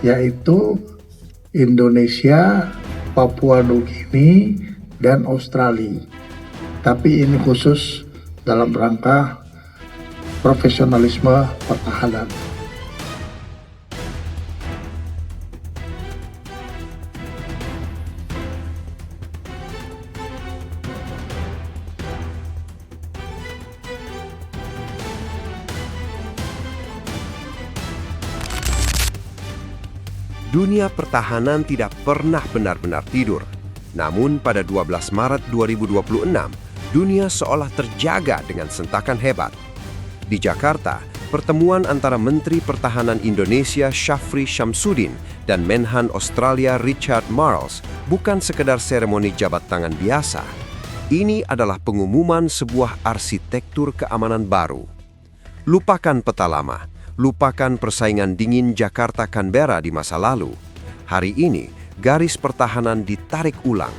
yaitu Indonesia, Papua Nugini, dan Australia. Tapi ini khusus dalam rangka profesionalisme pertahanan. Dunia pertahanan tidak pernah benar-benar tidur. Namun pada 12 Maret 2026, dunia seolah terjaga dengan sentakan hebat. Di Jakarta, pertemuan antara Menteri Pertahanan Indonesia Syafri Syamsuddin dan Menhan Australia Richard Marles bukan sekedar seremoni jabat tangan biasa. Ini adalah pengumuman sebuah arsitektur keamanan baru. Lupakan peta lama. Lupakan persaingan dingin Jakarta-Canberra di masa lalu. Hari ini, garis pertahanan ditarik ulang.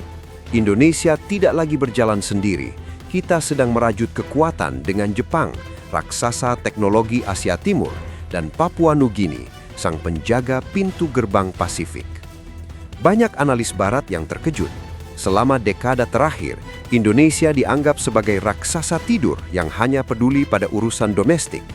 Indonesia tidak lagi berjalan sendiri. Kita sedang merajut kekuatan dengan Jepang, raksasa teknologi Asia Timur, dan Papua Nugini, sang penjaga pintu gerbang Pasifik. Banyak analis barat yang terkejut. Selama dekade terakhir, Indonesia dianggap sebagai raksasa tidur yang hanya peduli pada urusan domestik.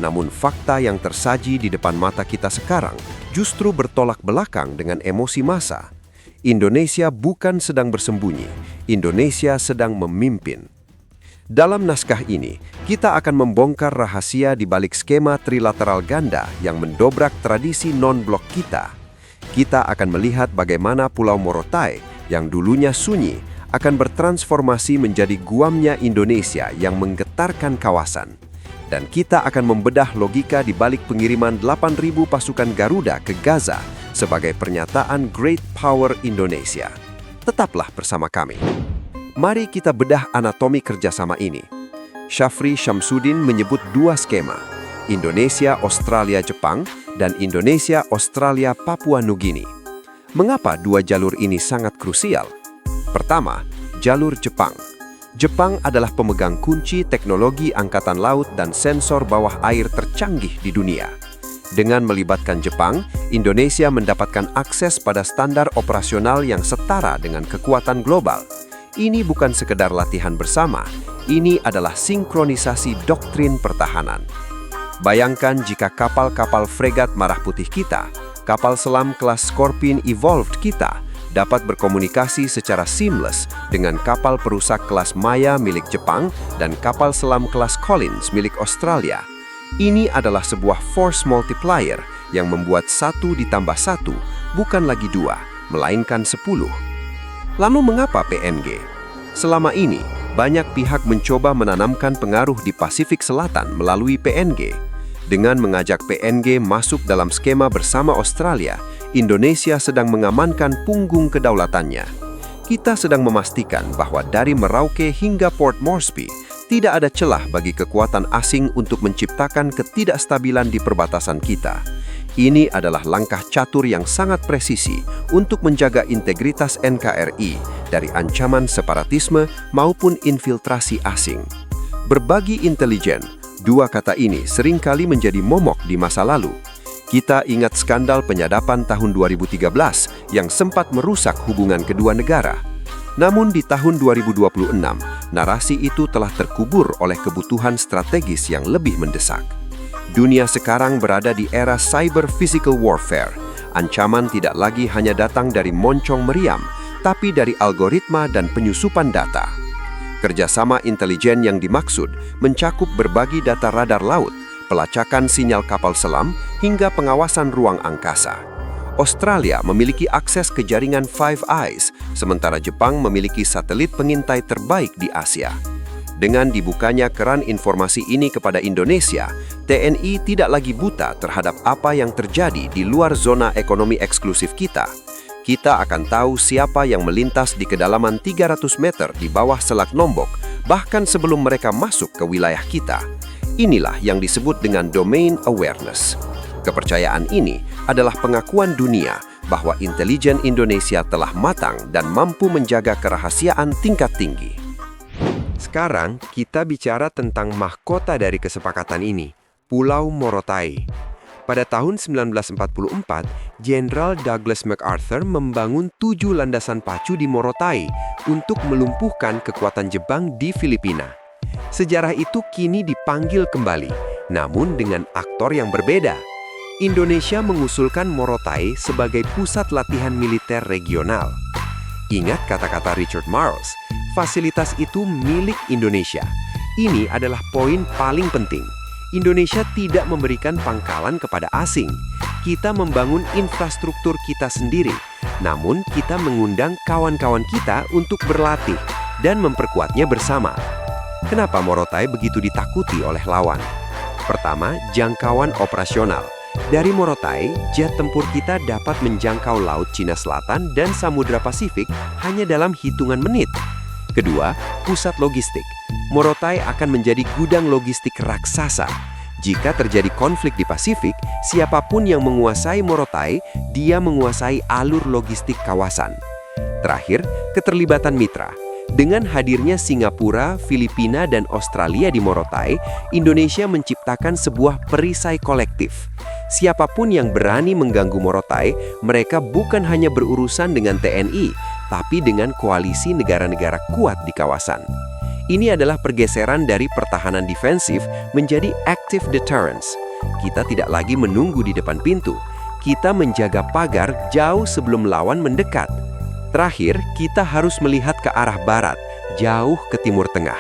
Namun fakta yang tersaji di depan mata kita sekarang justru bertolak belakang dengan emosi massa. Indonesia bukan sedang bersembunyi, Indonesia sedang memimpin. Dalam naskah ini, kita akan membongkar rahasia di balik skema trilateral ganda yang mendobrak tradisi non-blok kita. Kita akan melihat bagaimana Pulau Morotai yang dulunya sunyi akan bertransformasi menjadi guamnya Indonesia yang menggetarkan kawasan. Dan kita akan membedah logika di balik pengiriman 8.000 pasukan Garuda ke Gaza sebagai pernyataan Great Power Indonesia. Tetaplah bersama kami. Mari kita bedah anatomi kerjasama ini. Syafri Syamsuddin menyebut dua skema, Indonesia, Australia, Jepang, dan Indonesia, Australia, Papua Nugini. Mengapa dua jalur ini sangat krusial? Pertama, jalur Jepang. Jepang adalah pemegang kunci teknologi angkatan laut dan sensor bawah air tercanggih di dunia. Dengan melibatkan Jepang, Indonesia mendapatkan akses pada standar operasional yang setara dengan kekuatan global. Ini bukan sekedar latihan bersama, ini adalah sinkronisasi doktrin pertahanan. Bayangkan jika kapal-kapal fregat Merah Putih kita, kapal selam kelas Scorpion Evolved kita, dapat berkomunikasi secara seamless dengan kapal perusak kelas Maya milik Jepang dan kapal selam kelas Collins milik Australia. Ini adalah sebuah force multiplier yang membuat 1 ditambah 1 bukan lagi 2, melainkan 10. Lalu mengapa PNG? Selama ini, banyak pihak mencoba menanamkan pengaruh di Pasifik Selatan melalui PNG. Dengan mengajak PNG masuk dalam skema bersama Australia, Indonesia sedang mengamankan punggung kedaulatannya. Kita sedang memastikan bahwa dari Merauke hingga Port Moresby, tidak ada celah bagi kekuatan asing untuk menciptakan ketidakstabilan di perbatasan kita. Ini adalah langkah catur yang sangat presisi untuk menjaga integritas NKRI dari ancaman separatisme maupun infiltrasi asing. Berbagi intelijen, dua kata ini seringkali menjadi momok di masa lalu. Kita ingat skandal penyadapan tahun 2013 yang sempat merusak hubungan kedua negara. Namun di tahun 2026, narasi itu telah terkubur oleh kebutuhan strategis yang lebih mendesak. Dunia sekarang berada di era cyber physical warfare. Ancaman tidak lagi hanya datang dari moncong meriam, tapi dari algoritma dan penyusupan data. Kerjasama intelijen yang dimaksud mencakup berbagi data radar laut, pelacakan sinyal kapal selam, hingga pengawasan ruang angkasa. Australia memiliki akses ke jaringan Five Eyes, sementara Jepang memiliki satelit pengintai terbaik di Asia. Dengan dibukanya keran informasi ini kepada Indonesia, TNI tidak lagi buta terhadap apa yang terjadi di luar zona ekonomi eksklusif kita. Kita akan tahu siapa yang melintas di kedalaman 300 meter di bawah Selat Lombok, bahkan sebelum mereka masuk ke wilayah kita. Inilah yang disebut dengan domain awareness. Kepercayaan ini adalah pengakuan dunia bahwa intelijen Indonesia telah matang dan mampu menjaga kerahasiaan tingkat tinggi. Sekarang kita bicara tentang mahkota dari kesepakatan ini, Pulau Morotai. Pada tahun 1944, Jenderal Douglas MacArthur membangun 7 landasan pacu di Morotai untuk melumpuhkan kekuatan Jepang di Filipina. Sejarah itu kini dipanggil kembali, namun dengan aktor yang berbeda. Indonesia mengusulkan Morotai sebagai pusat latihan militer regional. Ingat kata-kata Richard Marles, fasilitas itu milik Indonesia. Ini adalah poin paling penting. Indonesia tidak memberikan pangkalan kepada asing. Kita membangun infrastruktur kita sendiri, namun kita mengundang kawan-kawan kita untuk berlatih dan memperkuatnya bersama. Kenapa Morotai begitu ditakuti oleh lawan? Pertama, jangkauan operasional. Dari Morotai, jet tempur kita dapat menjangkau Laut Cina Selatan dan Samudra Pasifik hanya dalam hitungan menit. Kedua, pusat logistik. Morotai akan menjadi gudang logistik raksasa. Jika terjadi konflik di Pasifik, siapapun yang menguasai Morotai, dia menguasai alur logistik kawasan. Terakhir, keterlibatan mitra. Dengan hadirnya Singapura, Filipina, dan Australia di Morotai, Indonesia menciptakan sebuah perisai kolektif. Siapapun yang berani mengganggu Morotai, mereka bukan hanya berurusan dengan TNI, tapi dengan koalisi negara-negara kuat di kawasan. Ini adalah pergeseran dari pertahanan defensif menjadi active deterrence. Kita tidak lagi menunggu di depan pintu. Kita menjaga pagar jauh sebelum lawan mendekat. Terakhir, kita harus melihat ke arah barat, jauh ke timur tengah.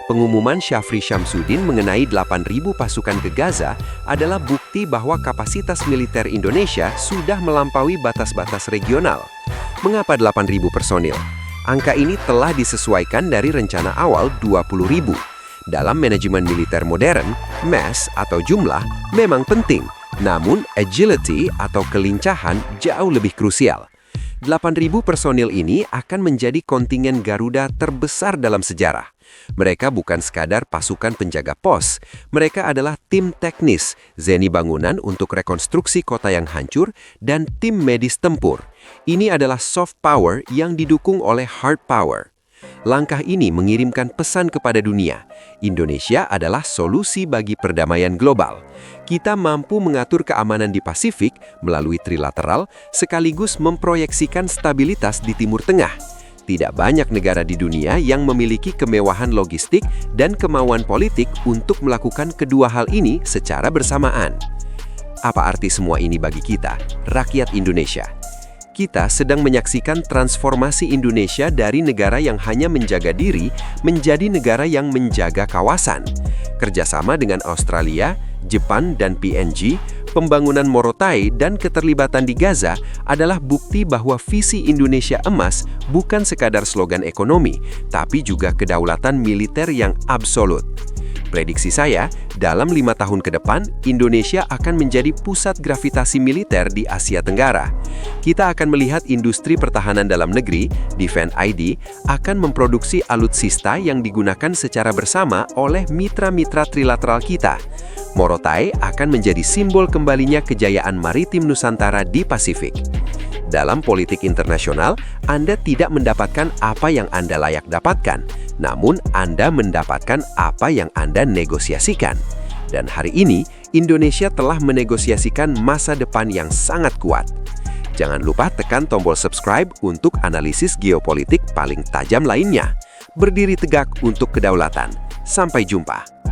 Pengumuman Syafri Syamsuddin mengenai 8.000 pasukan ke Gaza adalah bukti bahwa kapasitas militer Indonesia sudah melampaui batas-batas regional. Mengapa 8.000 personil? Angka ini telah disesuaikan dari rencana awal 20.000. Dalam manajemen militer modern, mass atau jumlah memang penting, namun agility atau kelincahan jauh lebih krusial. 8.000 personil ini akan menjadi kontingen Garuda terbesar dalam sejarah. Mereka bukan sekadar pasukan penjaga pos, mereka adalah tim teknis, zeni bangunan untuk rekonstruksi kota yang hancur, dan tim medis tempur. Ini adalah soft power yang didukung oleh hard power. Langkah ini mengirimkan pesan kepada dunia. Indonesia adalah solusi bagi perdamaian global. Kita mampu mengatur keamanan di Pasifik melalui trilateral, sekaligus memproyeksikan stabilitas di Timur Tengah. Tidak banyak negara di dunia yang memiliki kemewahan logistik dan kemauan politik untuk melakukan kedua hal ini secara bersamaan. Apa arti semua ini bagi kita, rakyat Indonesia? Kita sedang menyaksikan transformasi Indonesia dari negara yang hanya menjaga diri menjadi negara yang menjaga kawasan. Kerjasama dengan Australia, Jepang, dan PNG, pembangunan Morotai, dan keterlibatan di Gaza adalah bukti bahwa visi Indonesia emas bukan sekadar slogan ekonomi, tapi juga kedaulatan militer yang absolut. Prediksi saya, dalam 5 tahun ke depan, Indonesia akan menjadi pusat gravitasi militer di Asia Tenggara. Kita akan melihat industri pertahanan dalam negeri, Defense ID, akan memproduksi alutsista yang digunakan secara bersama oleh mitra-mitra trilateral kita. Morotai akan menjadi simbol kembalinya kejayaan maritim Nusantara di Pasifik. Dalam politik internasional, Anda tidak mendapatkan apa yang Anda layak dapatkan, namun Anda mendapatkan apa yang Anda negosiasikan. Dan hari ini, Indonesia telah menegosiasikan masa depan yang sangat kuat. Jangan lupa tekan tombol subscribe untuk analisis geopolitik paling tajam lainnya. Berdiri tegak untuk kedaulatan. Sampai jumpa.